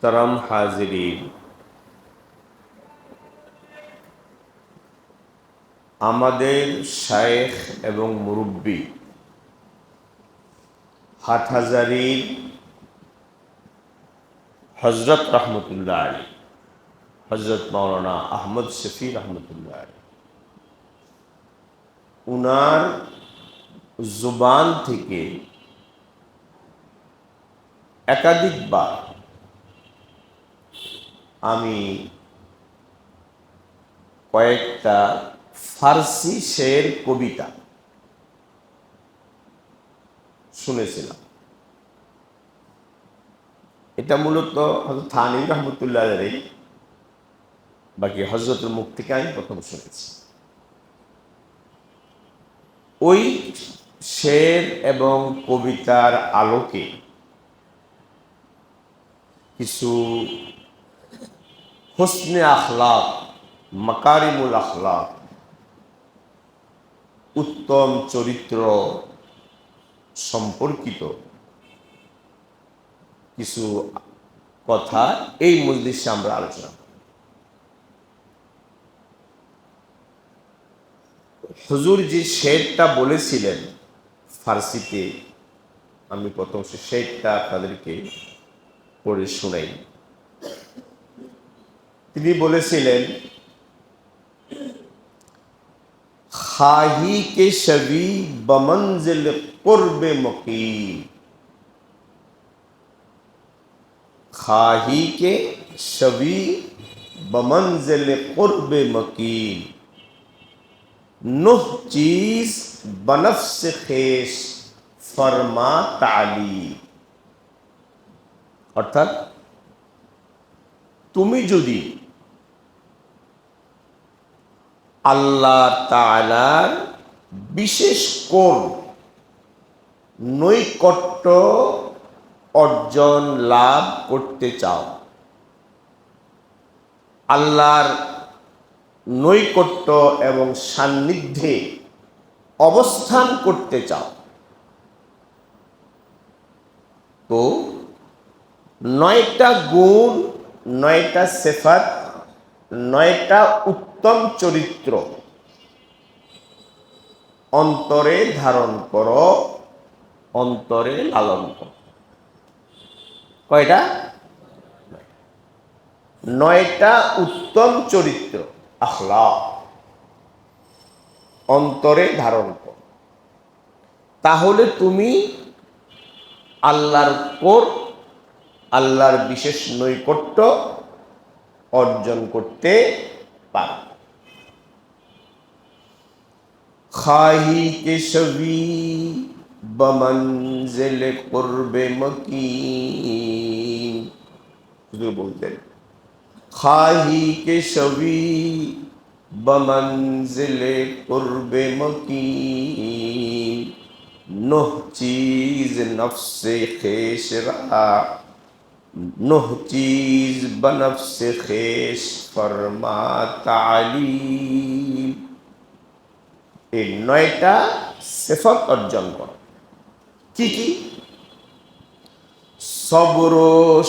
মোহতারাম হাজিরিন, আমাদের শায়েখ এবং মুরব্বী হাটহাজারীর হজরত রহমতুল্লাহ আলী, হজরত মৌলানা আহমদ শফি রহমতুল্লাহ আলী, উনার জুবান থেকে একাধিকবার আমি কয়েকটা ফার্সি শের কবিতা শুনেছিলাম। এটা মূলত হযরত থানভী রহমতুল্লাহ আলাইহি, বাকি হযরতের মুখ থেকে আমি প্রথম শুনেছি। ওই শের এবং কবিতার আলোকে কিছু হুসনে আখলাক, মাকারিমুল আখলাক, উত্তম চরিত্র সম্পর্কিত কিছু কথা এই মজলিসে আমরা আলোচনা করি। হুজুর যে শেরটা বলেছিলেন ফার্সিতে, আমি প্রথম সে শেরটা আপনাদেরকে পড়ে শোনাই। তিনি বলেছিলেন, খাহি কে শবি বমঞ্জিল কুরবে মুকিম, खाही के शबी बमंजिल कुर्ब मकीन, नुह चीज बनफ्स खेश फरमा ताली। অর্থাৎ তুমি যদি আল্লাহ তাআলার বিশেষ কোন নৈকট্য অর্জন লাভ করতে চাও, আল্লাহর নৈকট্য এবং সান্নিধ্যে অবস্থান করতে চাও, তো 9টা গুণ, 9টা সিফাত, 9টা উত্তম চরিত্র অন্তরে ধারণ করো, অন্তরে লালন করো। কয়টা? 9টা উত্তম চরিত্র আখলাক অন্তরে ধারণ করো, তাহলে তুমি আল্লাহর কোর, আল্লাহর বিশেষ নৈকট্য অর্জন করতে পারো। খাহি কে শবি বমঞ্জিল কুরবে মকিন, হুজুর বলতেন, খাহি কে শবি বমঞ্জিল কুরবে মকিন, নুহ চীজ নফসে খেশ রা, নুহ চীজ বনফসে খেশ ফরমা তালিম। এই 9টা সিফাত অর্জন করো। কি কি? সবর,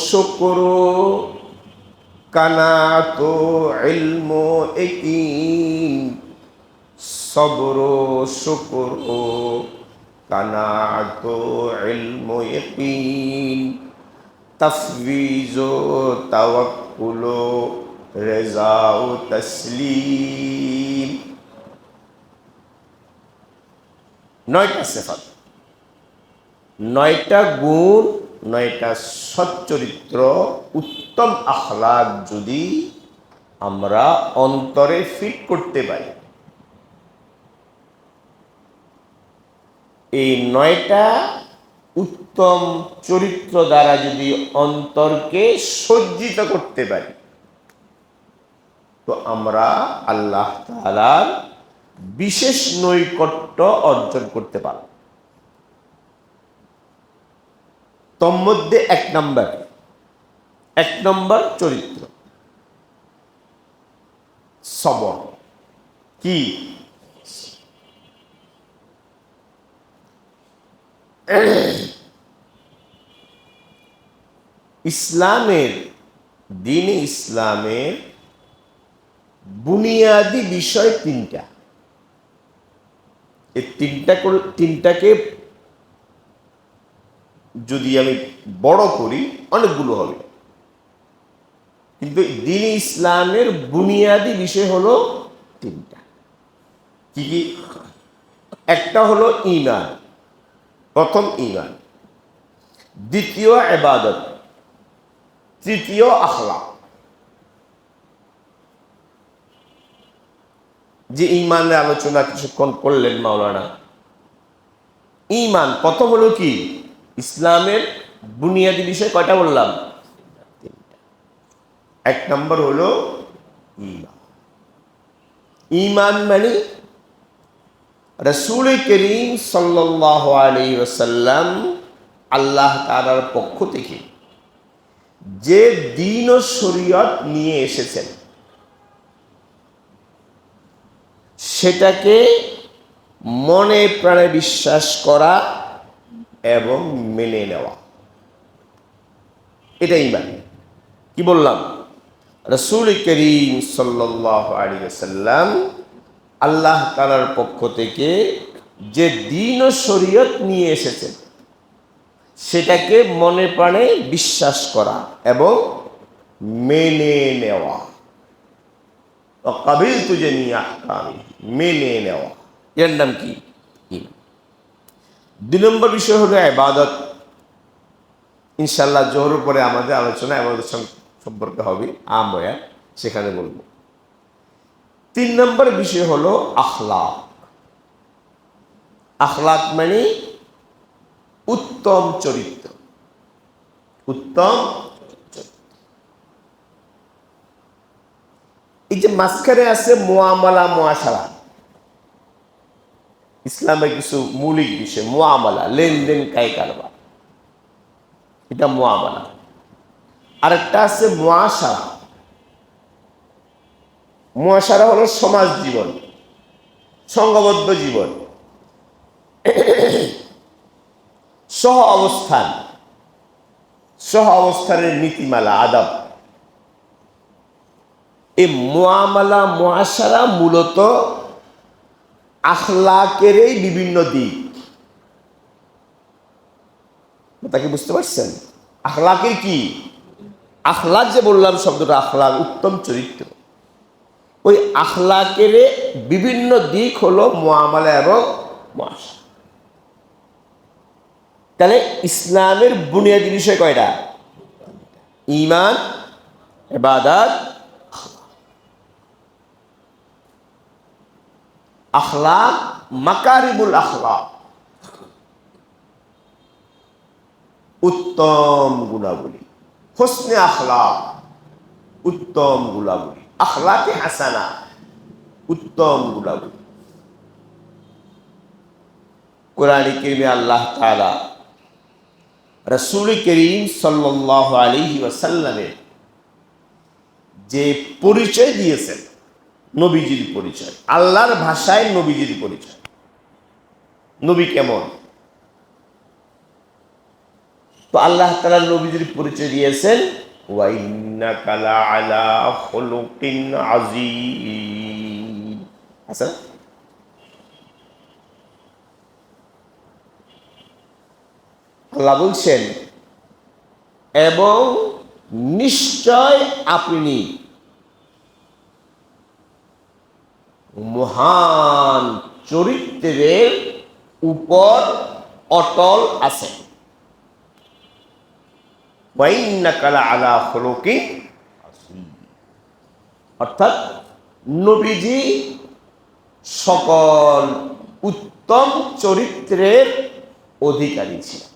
শুকর, কানাত, ইলম, ইয়াকিন। সবর, শুকর, কানাত, ইলম, ইয়াকিন। তফবিজ, তাওয়াক্কুল, রিজা ও তসলিম। 9টা সিফাত, 9টা গুণ, 9টা সচ্চরিত্র, উত্তম আখলাক যদি আমরা অন্তরে ফিট করতে পারি, এই 9টা উত্তম চরিত্র দ্বারা যদি অন্তরকে সজ্জিত করতে পারি, তো আমরা আল্লাহ তাআলার বিশেষ নৈকট্য অর্জন করতে পারব। তন্মধ্যে 1 নম্বর চরিত্র সবর। কি? ইসলামের দ্বীন ইসলামের বুনিয়াদি বিষয় তিনটা। এই তিনটাকে যদি আমি বড় করি অনেকগুলো হবে, কিন্তু দ্বীন ইসলামের বুনিয়াদি বিষয় হলো তিনটা। কি কি? একটা হলো ঈমান, প্রথম ঈমান, দ্বিতীয় ইবাদত, তৃতীয় আখলাক। যে ঈমানের আলোচনা কিছুক্ষণ করলেন মাওলানা, ঈমান প্রথম হলো কি? ইসলামের বুনিয়াদি বিষয় কয়টা বললাম? এক নম্বর হলো ঈমান। ঈমান মানে রাসূল করিম সাল্লাল্লাহু আলাইহি ওয়াসাল্লাম আল্লাহ তাআলার পক্ষ থেকে যে দ্বীন ও শরীয়ত নিয়ে এসেছেন সেটাকে মনে প্রাণে বিশ্বাস করা এবং মেনে নেওয়া, এটাই ঈমান। কি বললাম? রাসূল করিম সাল্লাল্লাহু আলাইহি ওয়াসাল্লাম আল্লাহ তাআলার পক্ষ থেকে যে দ্বীন ও শরীয়ত নিয়ে এসেছেন সেটাকে মনে প্রাণে বিশ্বাস করা এবং মেনে নেওয়া। কাবিলতু জামিআ আহকামি, মেনে নেওয়া, এর নাম কি? ঈমান। দুই নম্বর বিষয় হলো ইবাদত। ইনশাআল্লাহ জোহরের পরে আমাদের আলোচনা ইবাদত সম্পর্কে হবে, আমরা সেখানে বলবো। তিন নম্বর বিষয় হলো আখলাক। আখলাক মানে উত্তম চরিত্র। উত্তম চরিত্র। এই যে মাঝখানে আছে মুআমালা, মুআশারা, ইসলামের কিছু মৌলিক বিষয়। মুআমালা, লেনদেন, কায় কারবার, এটা মুআমালা। আরেকটা আছে মুআশারা। মুআশারা হলো সমাজ জীবন, সংঘবদ্ধ জীবন, সহ অবস্থান, সহ অবস্থানের নীতিমালা, আদব। এই মুআমালা, মুআশারা মূলত আখলাকেরই বিভিন্ন দিক। তাকে বুঝতে পারছেন? আখলাকের কি? আখলাক যে বললাম শব্দটা, আখলাক উত্তম চরিত্র, ওই আখলাকের বিভিন্ন দিক হলো মুআমালা এবং মুআশারা। তাহলে ইসলামের বুনিয়াদি বিষয় কয়টা? ঈমান, ইবাদত, আখলাক, মাকারিমুল আখলাক, উত্তম গুণাবলী, হুসনে আখলাক, উত্তম গুণাবলী, আখলাকে হাসানা, উত্তম গুণাবলী। কোরআনে কারিমে আল্লাহ তাআলা রাসূল করিম সাল্লাল্লাহু আলাইহি ওয়াসাল্লামের যে পরিচয় দিয়েছেন, নবীজির পরিচয়, আল্লাহর ভাষায় নবীজির পরিচয়। নবী কেমন? তো আল্লাহ তাআলা নবীজির পরিচয় দিয়েছেন, ওয়া ইন্নাকা লাআলা খুলুকিন আযীম। আচ্ছা, আল্লাহ বলছেন, এবং নিশ্চয় আপনি মহান চরিত্রের উপর অটল আছেন। ওয়া ইন্নাকা লাআলা খুলুকিন আযীম। অর্থাৎ নবীজি সকল উত্তম চরিত্রের অধিকারী ছিলেন।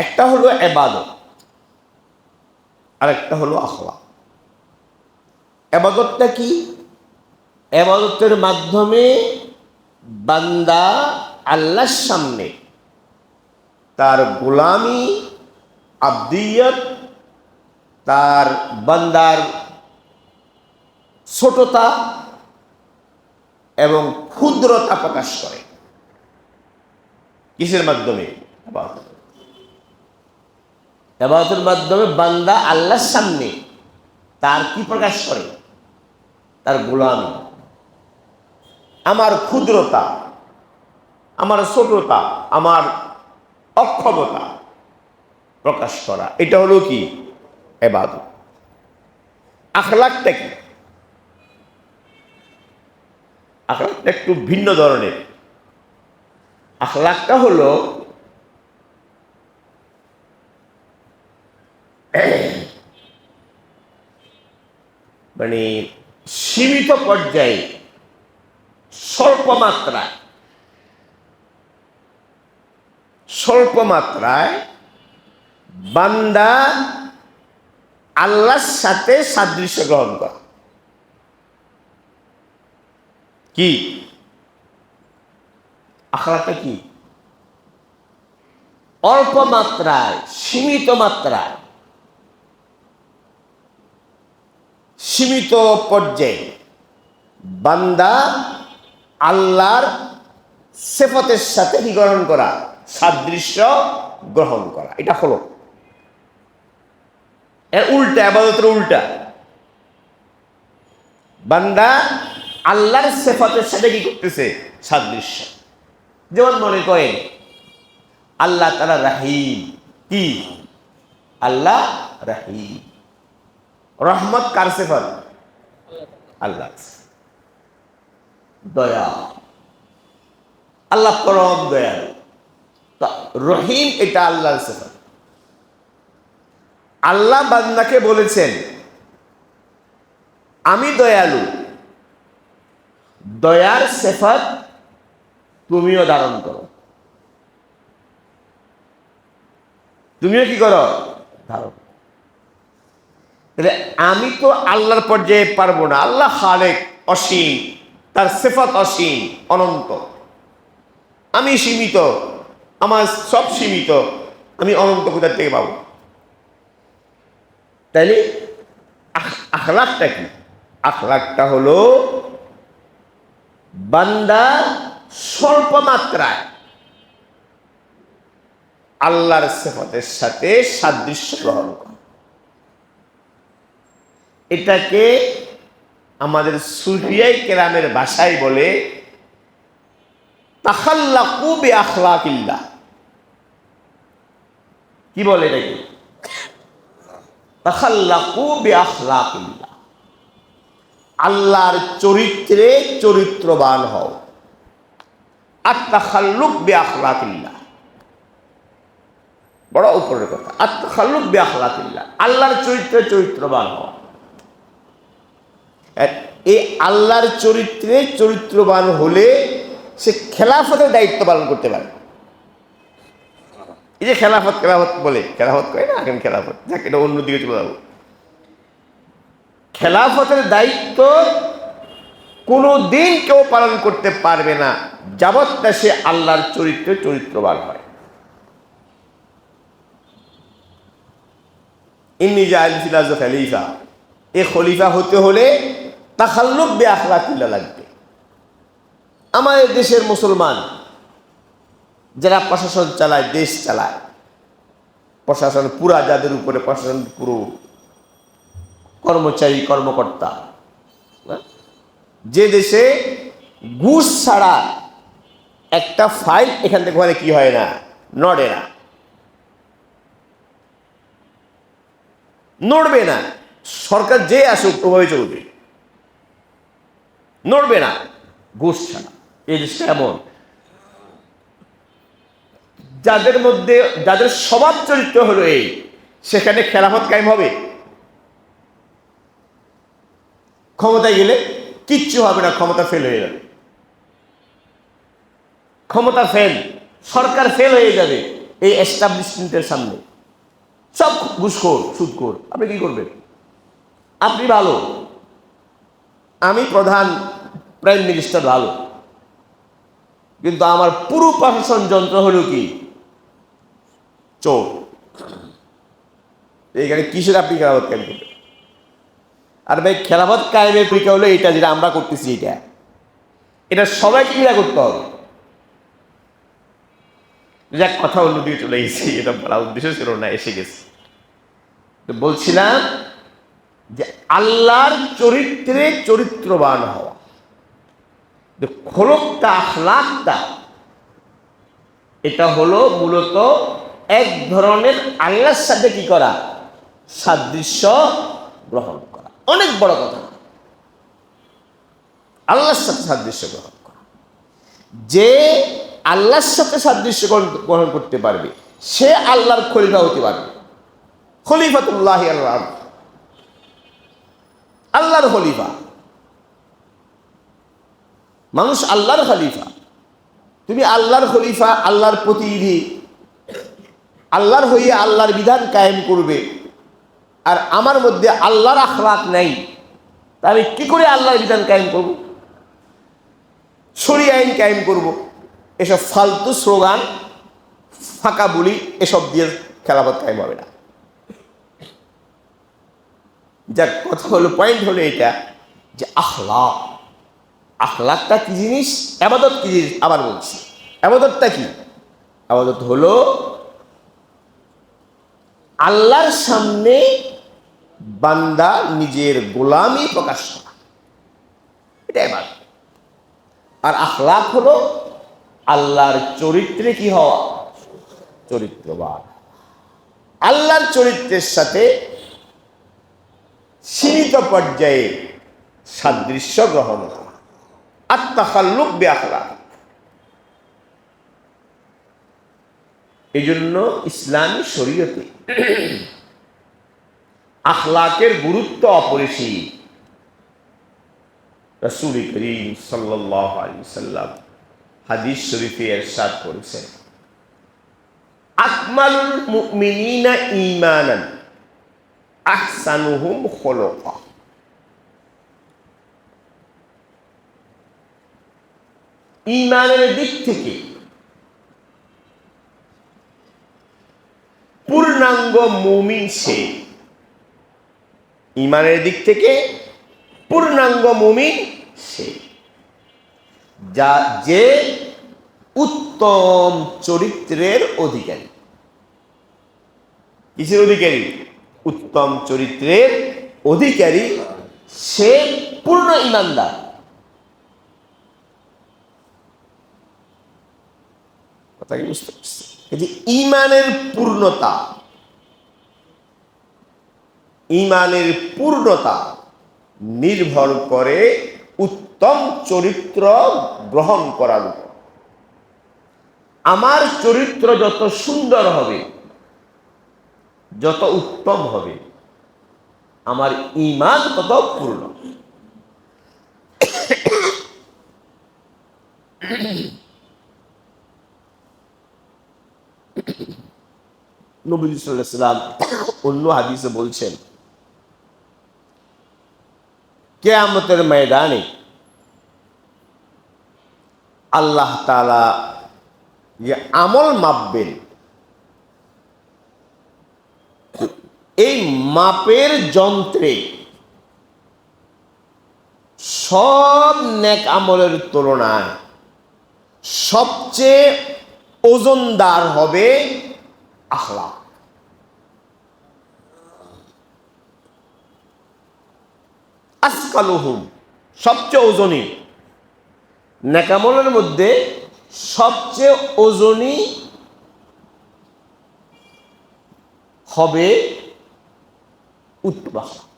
একটা হলো ইবাদত, আর একটা হলো আখলাক। ইবাদতটা কি? ইবাদতের মাধ্যমে বান্দা আল্লাহর সামনে তার গোলামি, আবদিয়ত, তার বান্দার ছোটতা এবং ক্ষুদ্রতা প্রকাশ করে। কিসের মাধ্যমে? ইবাদতের মাধ্যমে বান্দা আল্লাহর সামনে তার কি প্রকাশ করে? তার গোলামি, আমার ক্ষুদ্রতা, আমার ছোটতা, আমার অক্ষমতা প্রকাশ করা, এটা হলো কি? ইবাদত। আখলাকটা কি? আখলাকটা একটু ভিন্ন ধরনের। আখলাকটা হলো মানে সীমিত পর্যায়ে, স্বল্প মাত্রায় বান্দা আল্লাহর সাথে সাদৃশ্য গ্রহণ করা। কি আখলাকটা? কি অল্প মাত্রায়, সীমিত মাত্রায়, সীমিত পর্যায়ে বান্দা আল্লাহর সিফাতের সাথে কি গ্রহণ করা? সাদৃশ্য গ্রহণ করা। এটা হলো এর উল্টা, ইবাদতের উল্টা। বান্দা আল্লাহর সিফাতের সাথে কি করতেছে? সাদৃশ্য। যেমন মনে করেন আল্লাহ তাআলা রাহিম। কি? আল্লাহ রাহিম। রহমত কার সিফাত? আল্লাহ। দয়া, আল্লাহ পরম দয়ালু। রহিম এটা আল্লাহর সিফাত। আল্লাহ বান্দাকে বলেছেন আমি দয়ালু, দয়ার সিফাত তুমিও ধারণ করো। তুমিও কি করো? ধারণ। তাহলে আমি তো আল্লাহর পর্যায়ে পারবো না। আল্লাহ খালেক, অসীম, তার সিফাত অসীম, অনন্ত। আমি সীমিত, আমার সব সীমিত, আমি অনন্ত কোথা থেকে পাবো? তাইলে আখলাকটা কি? আখলাকটা হলো বান্দা স্বল্প মাত্রায় আল্লাহর সিফাতের সাথে সাদৃশ্য গ্রহণ করা। এটাকে আমাদের সুফিয়ায়ে কেরামের ভাষায় বলে তাখাল্লাকু বিআখলাকিল্লাহ। কি বলে এটাকে? তাখাল্লাকু বিআখলাকিল্লাহ। আল্লাহর চরিত্রে চরিত্রবান হও। আত-তাখাল্লুক বিআখলাকিল্লাহ, বড় উপরের কথা। আত-তাখাল্লুক বিআখলাকিল্লাহ, আল্লাহর চরিত্রে চরিত্রবান হওয়া। এই আল্লাহর চরিত্রে চরিত্রবান হলে সে খেলাফতের দায়িত্ব পালন করতে পারে। এই যে খেলাফত বলে, খেলাফত করে না এখন, খেলাফত যাকে এটা অন্যদিকে চলে যাবো। খেলাফতের দায়িত্ব কোনো দিন কেউ পালন করতে পারবে না যাবত না সে আল্লাহর চরিত্রে চরিত্রবান হয়। ইন্নী জাইলুন ফিল আরদি খলিফা, এই খলিফা হতে হলে তাখাল্লুক বিআখলাকিল্লাহ লাগবে। আমাদের দেশের মুসলমান যারা প্রশাসন চালায়, দেশ চালায়, প্রশাসন পুরা, যাদের উপরে প্রশাসন পুরো কর্মচারী কর্মকর্তা, যে দেশে ঘুষ ছাড়া একটা ফাইল এখান থেকে ওখানে কি হয় না, নড়ে না, নড়বে না। সরকার যে আসুক ওভাবে চলবে, নড়বে না ঘুষ ছাড়া। এই দেশটা এমন, যাদের মধ্যে যাদের স্বভাব চরিত্র হলো এই, সেখানে খেলাফত কায়েম হবে। ক্ষমতায় গেলে কিচ্ছু হবে না, ক্ষমতা ফেল হয়ে যাবে। ক্ষমতা ফেল, সরকার ফেল হয়ে যাবে এই এস্টাবলিশমেন্টের সামনে। সব ঘুষখোর, সুদখোর। আপনি কি করবেন? আপনি ভালো, আমি প্রধান, প্রাইম মিনিস্টার ভালো, কিন্তু আমার পুরো প্রশাসন যন্ত্র হলো কি? চোর। এইখানে কিসের আপনি খেলাফত কায়েম করবেন? আর ভাই খেলাফত কায়েমের পরীক্ষা হলো এটা, যেটা আমরা করতেছি, এটা সবাইকে ক্লিয়ার করতে হবে। যাক, কথা অন্যদিকে চলে গেছি, এটা বলা উদ্দেশ্য ছিল না, এসে গেছে। তো বলছিলাম যে আল্লাহর চরিত্রে চরিত্রবান হওয়া, খোলকটা আখলাকটা, এটা হলো মূলত এক ধরনের আল্লাহর সাথে কি করা, সাদৃশ্য গ্রহণ করা। অনেক বড় কথা, আল্লাহর সাথে সাদৃশ্য গ্রহণ করা। যে আল্লাহর সাথে সাদৃশ্য গ্রহণ করতে পারবে সে আল্লাহর খলিফা হতে পারবে। খলিফাতুল্লাহি আল্লাহ, আল্লাহর খলিফা। মানুষ আল্লাহর খলিফা। তুমি আল্লাহর খলিফা, আল্লাহর প্রতিনিধি, আল্লাহর হইয়া আল্লাহর বিধান কায়েম করবে, আর আমার মধ্যে আল্লাহর আখলাক নাই, তা আমি কি করে আল্লাহর বিধান কায়েম করব, শরীয়ত আইন কায়েম করব? এসব ফালতু স্লোগান, ফাঁকা বলি, এসব দিয়ে খেলাফত কায়েম হবে না। যার কথা হলো, পয়েন্ট হলো এটা যে আখলাক, আখলাকটা কি জিনিস, ইবাদত কি জিনিস। আবার বলছি, ইবাদতটা কি? ইবাদত হলো আল্লাহর সামনে বান্দা নিজের গোলামি প্রকাশ করা, এটা ইবাদত। আর আখলাক হলো আল্লাহর চরিত্রে কি হওয়া, চরিত্রবান। আল্লাহর চরিত্রের সাথে সীমিত পর্যায়ে সাদৃশ্য গ্রহণ করা, আত-তাখাল্লুক বিআখলাক। এই জন্য ইসলামী শরীয়তে আখলাকের গুরুত্ব অপরিসীম। রাসূল করিম সাল্লাল্লাহু আলাইহি ওয়াসাল্লাম হাদিস শরীফে ইরশাদ করেছেন, আকমালুল মুমিনিনা ঈমানান আহসানুহুম খুলুকা। ঈমানের দিক থেকে পূর্ণাঙ্গ মুমিন সে। ঈমানের দিক থেকে পূর্ণাঙ্গ মুমিন সে, যে উত্তম চরিত্রের অধিকারী। কিসের অধিকারী? উত্তম চরিত্রের অধিকারী, সে পূর্ণ ঈমানদার। কথা কি বুঝতে পারছি? যে ঈমানের পূর্ণতা, ঈমানের পূর্ণতা নির্ভর করে উত্তম চরিত্র গ্রহণ করার উপর। আমার চরিত্র যত সুন্দর হবে, যত উত্তম হবে, আমার ঈমান তত পূর্ণ। নবী সাল্লাল্লাহু আলাইহি ওয়াসাল্লাম অন্য হাদিসে বলছেন, কিয়ামতের ময়দানে আল্লাহ তাআলা যে আমল মাপবেন, এই মাপের যন্ত্রে সব নেক আমলের তুলনায় সবচেয়ে ওজনদার হবে আখলাক। আসকালুহুম, সবচেয়ে ওজনী। নেক আমলের মধ্যে সবচেয়ে ওজনী হবে উত্তম আখলাক।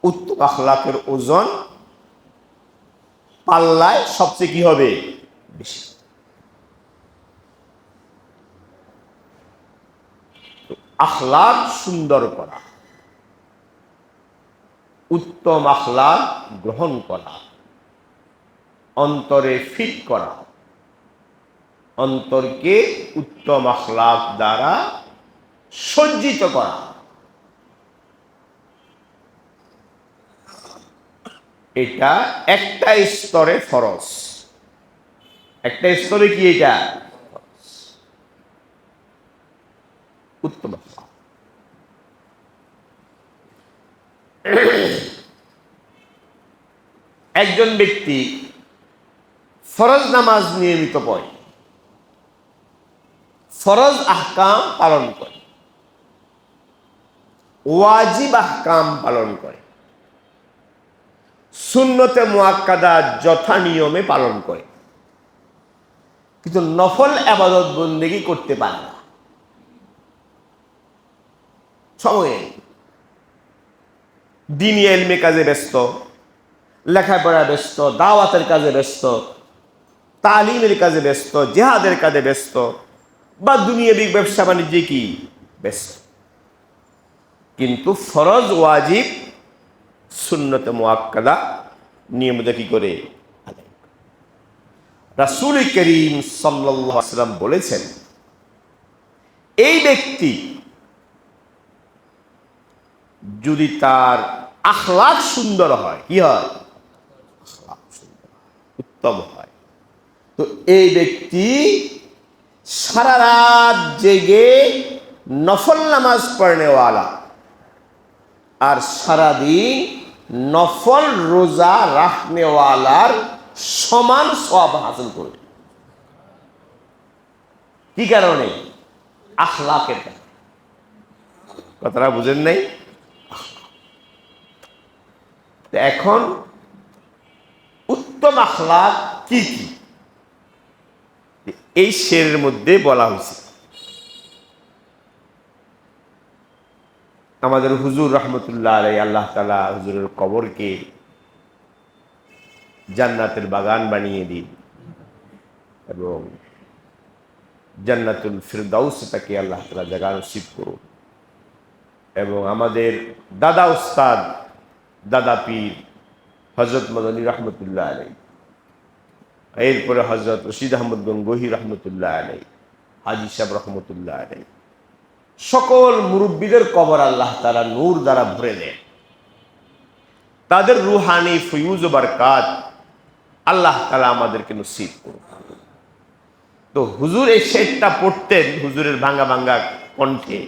উত্তম আখলাকের ওজন পাল্লায় সবচেয়ে কি হবে, বেশি। আখলাক সুন্দর করা, উত্তম আখলাক গ্রহণ করা, অন্তরে ফিট করা, অন্তরকে উত্তম আখলাক দ্বারা সজ্জিত করা, এটা একটা স্তরে ফরজ। একটা স্তরে কি এটা উত্তম আখলাক। একজন ব্যক্তি ফরজ নামাজ নিয়মিত পড়ে, ফরজ আহকাম পালন করে, ওয়াজিব আহকাম পালন করে, সুন্নতে মুআক্কাদা যথা নিয়মে পালন করে, কিন্তু নফল ইবাদত বন্দেগী করতে পারে না, সময়ে দ্বীনি ইলমে কাজে ব্যস্ত, লেখাপড়া ব্যস্ত, দাওয়াতের কাজে ব্যস্ত, তালিমের কাজে ব্যস্ত, জিহাদের কাজে ব্যস্ত, বা দুনিয়াবি ব্যবসা বাণিজ্যে কি ব্যস্ত, কিন্তু ফরজ ওয়াজিব সুন্নতে মুআক্কাদা নিয়মিত কি করে আদায় করে। রাসূল করিম সাল্লাল্লাহু আলাইহি ওয়াসাল্লাম বলেছেন, এই ব্যক্তি যদি তার আখলাক সুন্দর হয়, কি হয়, উত্তম হয়, তো এই ব্যক্তি সারা রাত জেগে নফল নামাজ পড়নেওয়ালা আর সারাদিন নফল রোজা রাখনেওয়ালার সমান সওয়াব হাসিল করবে। কি কারণে? আখলাকের কারণে। কথাটা বুঝেন নাই? এখন উত্তম আখলাক কি কি এই শেরের মধ্যে বলা হয়েছে। আমাদের হুজুর রহমতুল্লাহ আলাইহি, আল্লাহ তাআলা হুজুরের কবরকে জান্নাতের বাগান বানিয়ে দিন এবং জান্নাতুল ফিরদাউস তাকে আল্লাহ তাআলা জায়গা নসিব করুন। এবং আমাদের দাদা উস্তাদ, দাদা পীর হযরত মদনী রহমতুল্লাহ আলাইহি, এরপরে হযরত রশিদ আহমদ গঙ্গোহী রহমতুল্লাহ আলাইহি, হাজী সাহেব রহমতুল্লাহ আলাইহি, সকল মুরব্বীদের কবর আল্লাহ তাআলা নূর দ্বারা ভরে দেন। তাদের রুহানি ফয়ুজ ও বরকাত আল্লাহ তাআলা আমাদেরকে নসিব করুন। তো হুজুর এই শেরটা পড়তেন হুজুরের ভাঙ্গা ভাঙ্গা কণ্ঠে,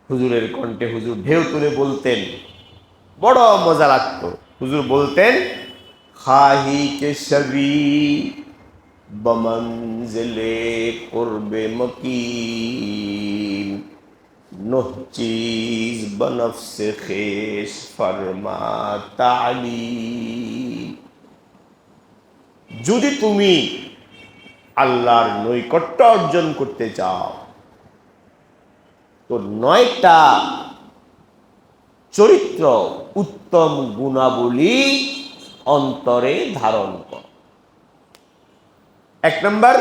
হুজুরের কণ্ঠে হুজুর ঢেউ তুলে বলতেন, বড় মজা লাগতো। হুজুর বলতেন, খাহি কে শবি বমঞ্জিলে কুরবে মকিম, নহ চিজ বনফসে খেশ ফরমা তালিম। যদি তুমি আল্লাহর নৈকট্য অর্জন করতে চাও তো 9টা চরিত্র, উত্তম গুণাবলী অন্তরে ধারণ কর। 1 নম্বর,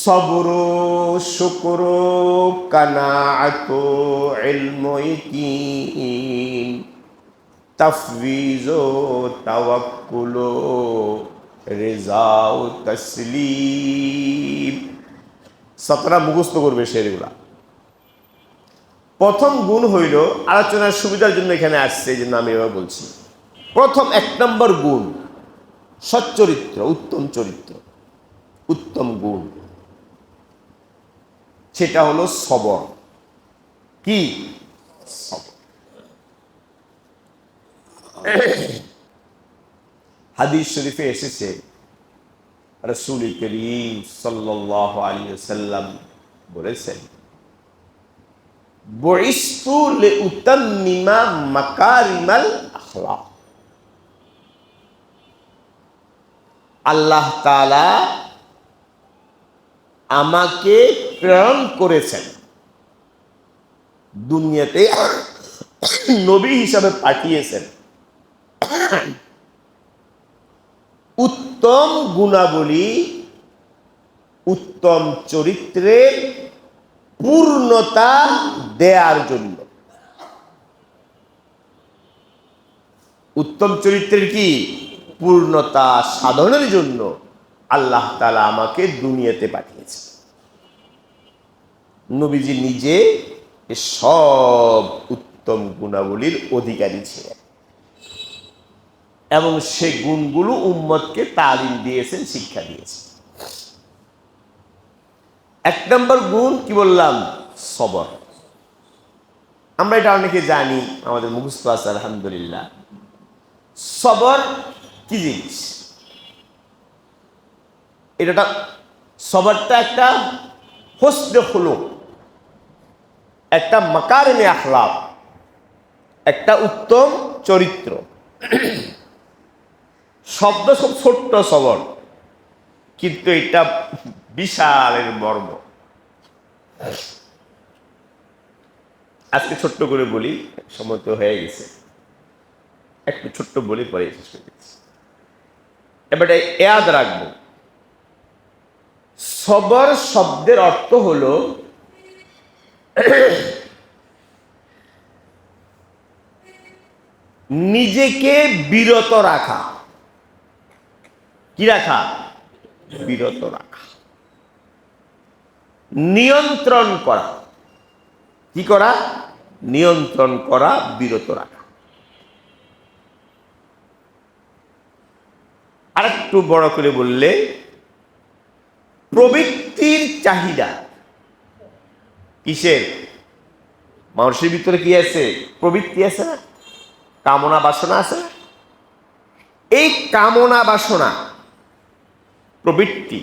সবর, শুকর, কানাআত, ইলম, ইয়াকিন, তাফওয়িজ, তাওয়াক্কুল, রিজা ও তাসলিম। 17 মুখস্থ করবে সেগুলা। প্রথম গুণ হইল, আলোচনার সুবিধার জন্য এখানে আসছে, এই জন্য আমি এবার বলছি। প্রথম 1 নম্বর গুণ সচ্চরিত্র, উত্তম চরিত্র, উত্তম গুণ, সেটা হলো সবর। কি? সবর। হাদিস শরীফে এসেছে, রাসূল করিম সাল্লাল্লাহু আলাইহি ওয়াসাল্লাম বলেছেন, বুইস্তু লিউতাম্মিমা মাকারিমাল আখলাক। আল্লাহ তাআলা আমাকে প্রেরণ করেছেন, দুনিয়াতে নবী হিসাবে পাঠিয়েছেন উত্তম গুণাবলী, উত্তম চরিত্রের পূর্ণতা দেয়ার জন্য। উত্তম চরিত্রের কি? পূর্ণতা সাধনের জন্য আল্লাহ তাআলা আমাকে দুনিয়াতে পাঠিয়েছেন। নবীজি নিজে সব উত্তম গুণাবলীর অধিকারী ছিলেন এবং সে গুণগুলো উম্মতকে তালিম দিয়েছেন, শিক্ষা দিয়েছেন। 1 নম্বর গুণ কি বললাম? সবর। আমরা এটা অনেকে জানি, আমাদের মুখস্থ আছে আলহামদুলিল্লাহ। সবর কি জিনিস? এটা সবরটা একটা হুসনে খুলুক, একটা মাকারিমে আখলাক, একটা উত্তম চরিত্র। শব্দ খুব ছোট্ট সবর, কিন্তু এটা বিশালের মর্ম। আজকে ছোট্ট করে বলি, সময় তো হয়ে গেছে, একটু ছোট্ট বলি পরে শেষ করে দিচ্ছি। এবারে ইয়াদ রাখবো, সবর শব্দের অর্থ হলো নিজেকে বিরত রাখা। কি রাখা? বিরত রাখা, নিয়ন্ত্রণ করা। কি করা? নিয়ন্ত্রণ করা, বিরত রাখা। আরেকটু বড় করে বললে, প্রবৃত্তির চাহিদা। কিসের? মানুষের ভিতরে কি আছে? প্রবৃত্তি আছে না? কামনা বাসনা আছে না? এই কামনা বাসনা, প্রবৃত্তি,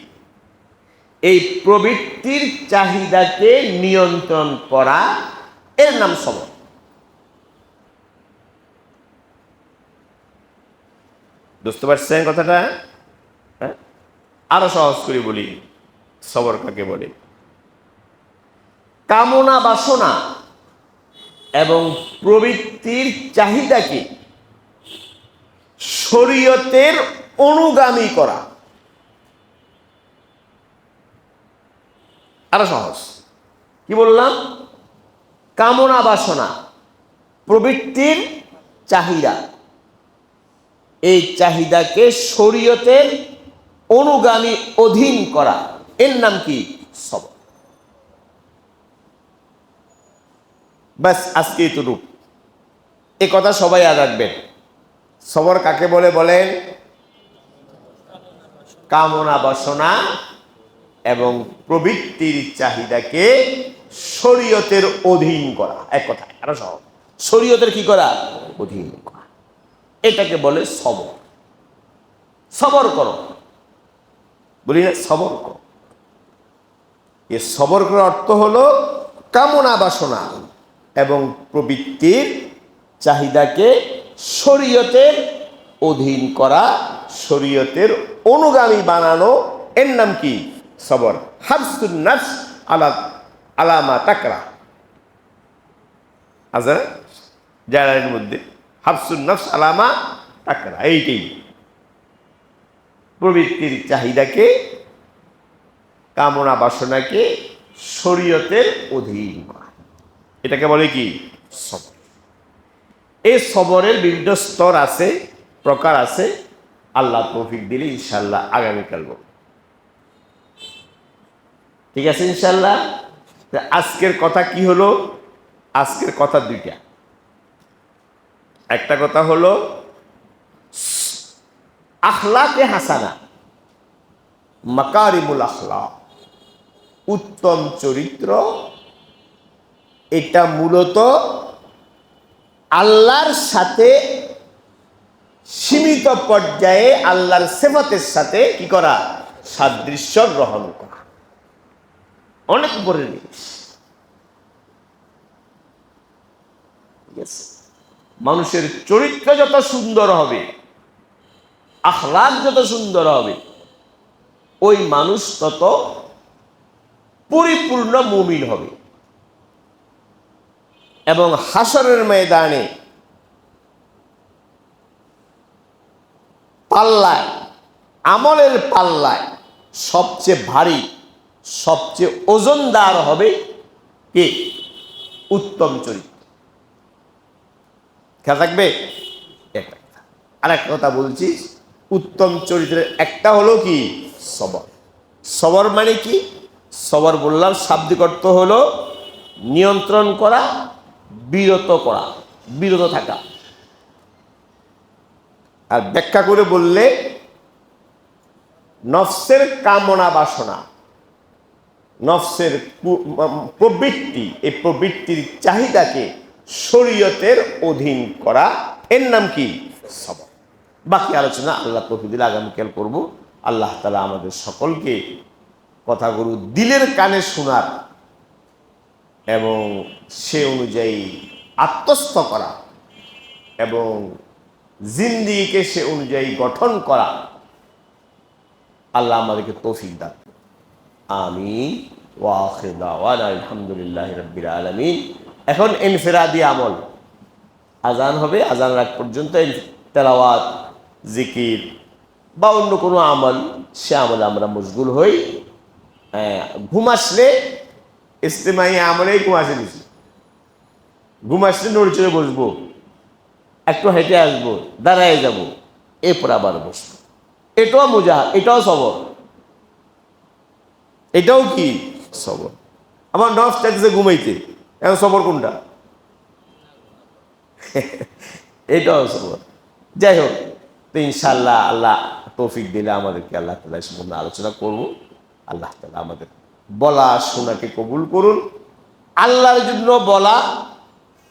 এই প্রবৃত্তির চাহিদাকে নিয়ন্ত্রণ করা, এর নাম সবর। বুঝতে পারছেন কথাটা? হ্যাঁ, আরো সহজ করে বলি, সবর কাকে বলে। কামনা বাসনা এবং প্রবৃত্তির চাহিদাকে শরীয়তের অনুগামী করা। আরো সহজ, কি বললাম? কামনা বাসনা, প্রবৃত্তির চাহিদা, এই চাহিদাকে শরীয়তের অনুগামী, অধীন করা, এর নাম কি? সবর। ব্যাস, আজকে এতটুক। এ কথা সবাই আজ রাখবেন। সবর কাকে বলে বলেন? কামনা বাসনা এবং প্রবৃত্তির চাহিদাকে শরীয়তের অধীন করা। এক কথায় আরো সহজ, শরীয়তের কি করা? অধীন করা। এটাকে বলে সবর। সবর করো, বলি না, সবর করো। এ সবর করার অর্থ হলো কামনা বাসনা এবং প্রবৃত্তির চাহিদাকে শরীয়তের অধীন করা, শরীয়তের অনুগামী বানানো, এর নাম কি? সবর। হাবসুন নাফস আলা মা তাকরা আছে জালালের মধ্যে, হাবসুন নাফস আলা মা তাকরা। এইটাই প্রবৃত্তির চাহিদাকে, কামনা বাসনাকে শরীয়তের অধীন করা, এটাকে বলে কি? সবর। এই সবরের বিভিন্ন স্তর আছে, প্রকার আছে। আল্লাহ তৌফিক দিলে ইনশাল্লাহ আগামীকাল বলব। ঠিক আছে ইনশাল্লাহ। আজকের কথা কি হলো? আজকের কথা দুইটা। একটা কথা হলো আখলাকে হাসানা, মাকারিমুল আখলাক, উত্তম চরিত্র। এটা মূলত আল্লাহর সাথে সীমিত পর্যায়ে, আল্লাহর সিফাতের সাথে কি করা? সাদৃশ্য গ্রহণ করা। অনেক উপরের জিনিস। ঠিক আছে? মানুষের চরিত্র যত সুন্দর হবে, আখলাক যত সুন্দর হবে, ওই মানুষ তত পরিপূর্ণ মুমিন হবে। এবং হাসরের ময়দানে পাল্লায়, আমলের পাল্লায় সবচেয়ে ভারী, সবচেয়ে ওজনদার হবে কে? উত্তম চরিত্র। খেয়াল থাকবে। আর একটা কথা বলছি, উত্তম চরিত্রের একটা হলো কি? সবর। সবর মানে কি? সবর বললাম শাব্দিক অর্থ হলো নিয়ন্ত্রণ করা, বিরত করা, বিরত থাকা। আর ব্যাখ্যা করে বললে, নফসের কামনা বাসনা, নফসের প্রবৃত্তি, এই প্রবৃত্তির চাহিদাকে শরীয়তের অধীন করা, এর নাম কি? সবর। বাকি আলোচনা আল্লাহ তৌফিক দিলে আগামীকাল করব। আল্লাহ তাআলা আমাদের সকলকে কথাগুলো দিলের কানে শোনার এবং সে অনুযায়ী আত্মস্থ করা এবং জিন্দেগিকে সে অনুযায়ী গঠন করা আল্লাহ আমাদেরকে তৌফিক দান। আমিন ওয়া আখিরু দাওয়ানা আলহামদুলিল্লাহি রাব্বিল আলামিন। এখন ইনফিরাদি আমল, আজান হবে, আজান রাগ পর্যন্ত তেলাওয়াত, জিকির বা অন্য কোনো আমল, সে আমলে আমরা মশগুল হই। ঘুম আসলে ইস্তেমাই আমলেই ঘুম আসে বেশি। ঘুম আসলে নড়ে চড়ে বসবো, একটু হেঁটে আসবো, দাঁড়ায় যাব, এরপর আবার বসবো। এটাও মুজাহাদ, এটাও সবর, এটাও কি সবর। আমার নফস চাইতেছে ঘুমাইতে, এখন সবর কোনটা? এটাও সবর। যাই হোক, তো ইনশাআল্লাহ আল্লাহ তৌফিক দিলে আমাদেরকে আল্লাহ তাআলা সম্বন্ধে আলোচনা করব। আল্লাহ তাআলা আমাদের বলা শোনাকে কবুল করুন। আল্লাহর জন্য বলা,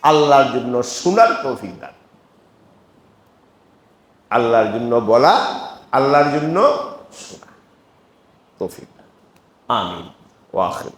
আল্লাহর জন্য শোনার তৌফিক দান। আল্লাহর জন্য বলা, আল্লাহর জন্য শোনা তৌফিক দান। আমিন ওয়া আখির।